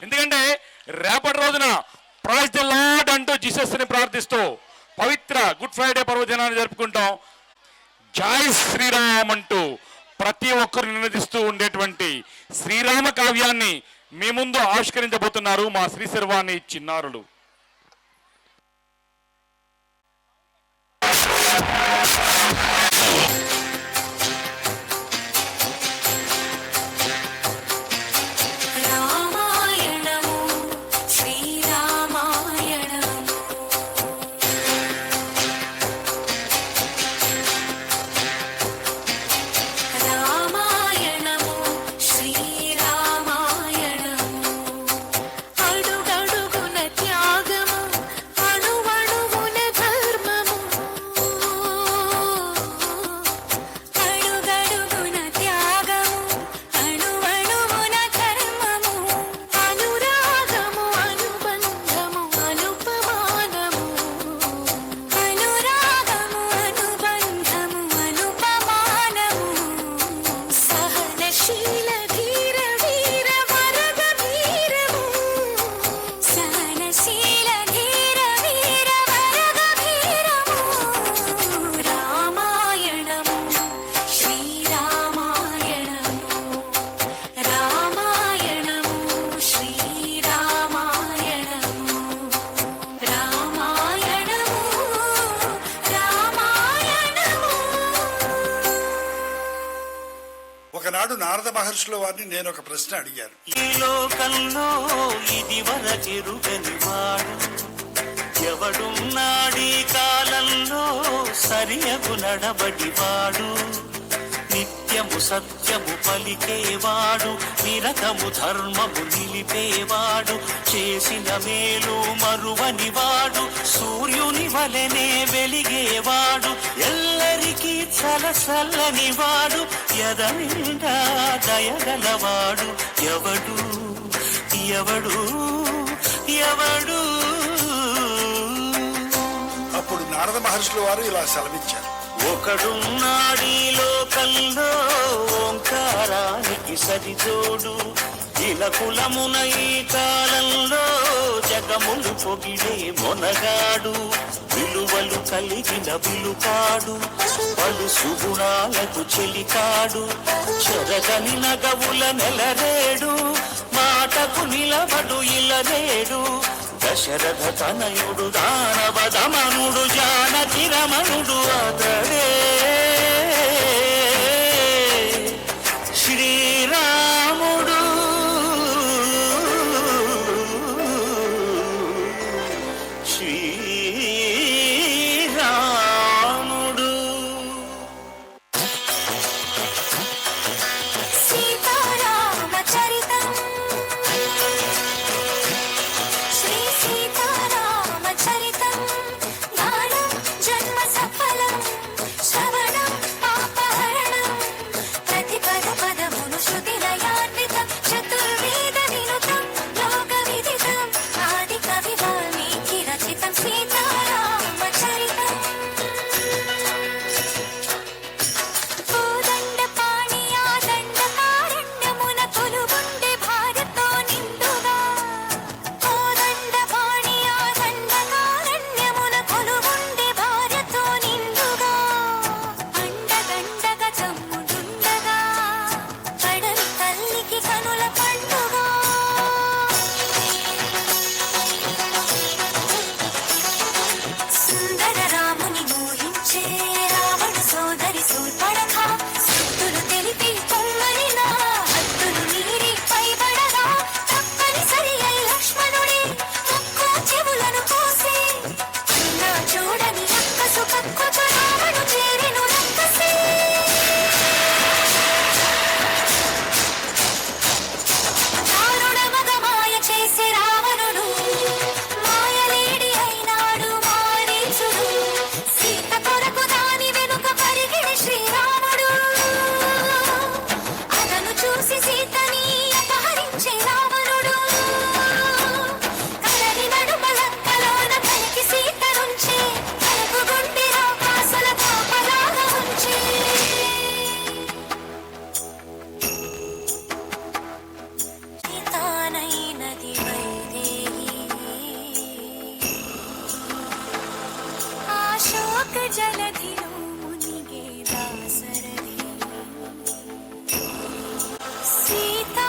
ఎందుకంటే రేపటి రోజున ప్రైజ్ ది లార్డ్ అంటూ జీసస్ని ప్రార్థిస్తూ పవిత్ర గుడ్ ఫ్రైడే పర్వదినాన్ని జరుపుకుంటాం. జై శ్రీరామ్ అంటూ ప్రతి ఒక్కరు నినదిస్తూ ఉండేటువంటి శ్రీరామ కావ్యాన్ని మీ ముందు ఆవిష్కరించబోతున్నారు మా శ్రీ శర్వాణి చిన్నారులు. ఒకనాడు నారద మహర్షుల వారిని నేను ఒక ప్రశ్న అడిగాను. ఈ లోకంలో ఇదివరకెరుగని వాడు ఎవడున్నాడీ కాలంలో సరియగు నడబడివాడు, నిత్యము సత్యము పలికేవాడు, నిరతము ధర్మము నిలిపేవాడు, చేసిన మేలు మరువనివాడు, సూర్యుని వలెనే వెలిగేవాడు, ఎల్లరికీ చలసల్లనివాడు, ఎదనిండా దయగలవాడు, ఎవడు ఎవడు ఎవడు. అప్పుడు నారద మహర్షుల వారు ఇలా సెలవిచ్చారు. ఒకడున్నాడీ లోకంలో ఓంకారానికి సరిజోడు, ఇలకులమున ఈ కాలంలో జగములు పొగిడే మొనగాడు, విలువలు కలిగిన విలుకాడు, పలు సుగుణాలకు చెలికాడు, చెరగని నగవుల నెలరేడు, మాటకు నిలబడు ఇలరేడు, దశరథ తనయుడు దానవ దమనుడు జానకి రమణుడు అతడే శ్రీరాముడు. శ్రీరాముడు సీతారామ చరితం శ్రీ సీతారామ చరితం గానం జన్మ సఫలం శ్రవణం జలధిలో మునిగే దాసరథి సీతా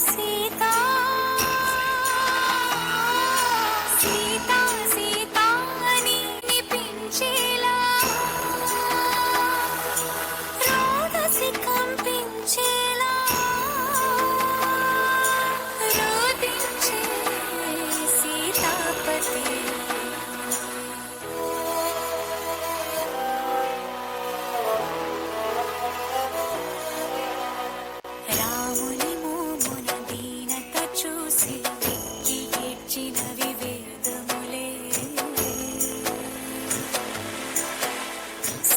సీతా సీతా సీతా అని వినిపించేలా రోదసి కంపించేలా రోదించే సీతాపతి రాముని మోమున దీనత చూసి వెక్కి ఏడ్చినవి వేదములే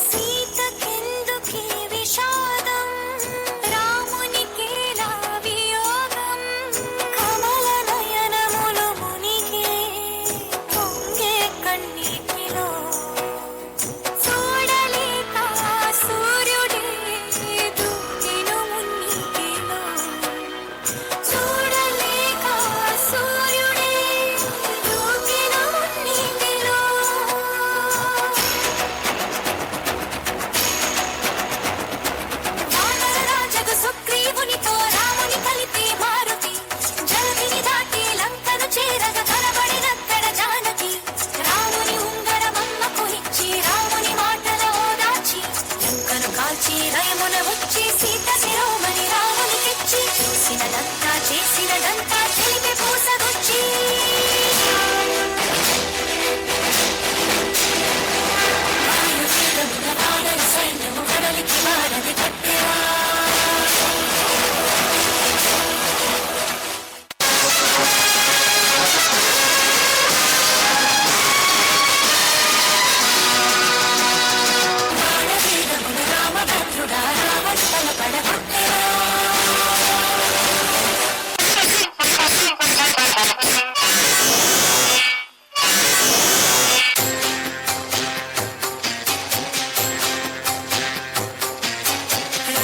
సీతకెందుకే విషాదం రామునికేలా వియోగం కమల నయనములు మునిగే పొంగే కన్నీటిలో చూడలేక సూర్యుడే దూకిన మున్నిటిలో చూడలేక సూర్యుడే దూకిన మున్నిటిలో వానరరాజగు సుగ్రీవునితో రాముని కలిపి మారుతి జలధిని దాటి లంకను చేరగా కనబడినక్కడ జానకి రాముని ఉంగరమమ్మకు ఇచ్చి రాముని మాటల ఓదార్చి లంకను కాల్చి రయమున వచ్చి సీత శిరోమణి రామునికిచ్చి చేసినదంతా తెలిపి పూసగుచ్చి వాయువేగమున వానర సైన్యము కడలికి వారధి కట్టెరా వానవేగమున రామభద్రుడా రావణు తలపడగొట్టెరా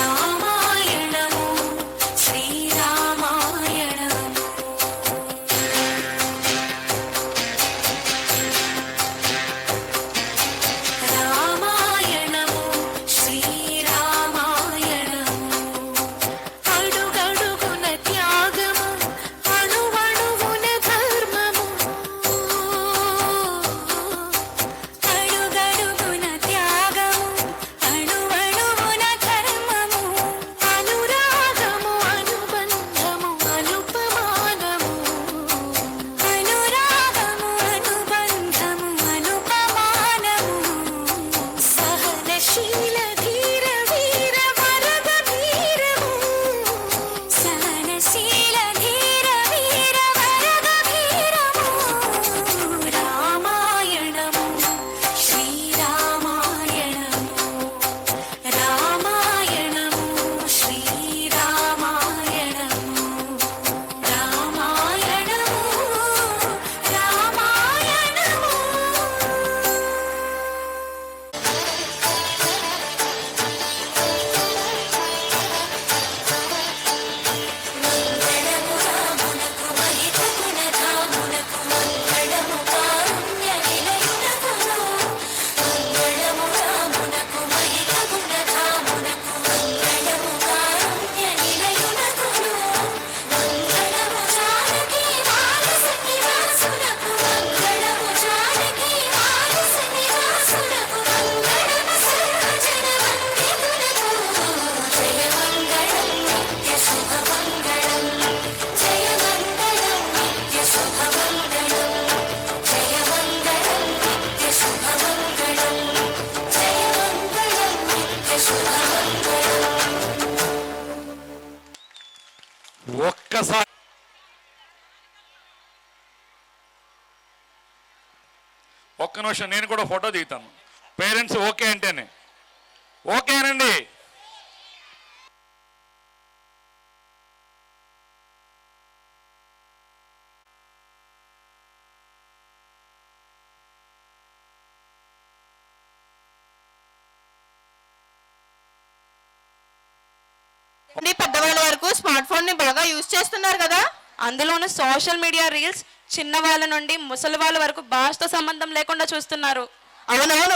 రామాయణము శ్రీరామాయణము రామాయణము శ్రీరామాయణము అడుగడుగున త్యాగము అణువణువున ధర్మము అడుగడుగున త్యాగము అణువణువున ధర్మము అనురాగము అనుబంధము అనుపమానము అనురాగము అనుబంధము అనుపమానము సహనశీల ధీర వీర వరద వీరము సహనశీల ధీర వీర వరద వీరము రామాయణము శ్రీరామాయణము రామాయణము శ్రీరామాయణము రామాయణము రామాయణము మంగళము రామునకు మహితగుణ ధామునకు మంగళము కారుణ్య నిలయునకును మంగళము రామునకు మహితగుణ ధామునకు మంగళము కారుణ్య నిలయునకును మంగళము జానకి మానస నివాసునకు మంగళము జానకి మానస నివాసునకు మంగళము సర్వజన వందితునకు జయ మంగళం నిత్య శుభ మంగళం జయ మంగళం నిత్య శుభ మంగళం జయ మంగళం నిత్య శుభ మంగళం జయ మంగళం నిత్య శుభ మంగళం ఒక్కసారి ఒక్క నిమిషం నేను కూడా ఫోటో దిగుతాను పేరెంట్స్ ఓకే అంటేనే ఓకేనండి పెద్దవాళ్ళ వరకు స్మార్ట్ ఫోన్ ని బాగా యూజ్ చేస్తున్నారు కదా. అందులోనూ సోషల్ మీడియా రీల్స్ చిన్న వాళ్ళ నుండి ముసలి వాళ్ళ వరకు భాషతో సంబంధం లేకుండా చూస్తున్నారు. అవునవును.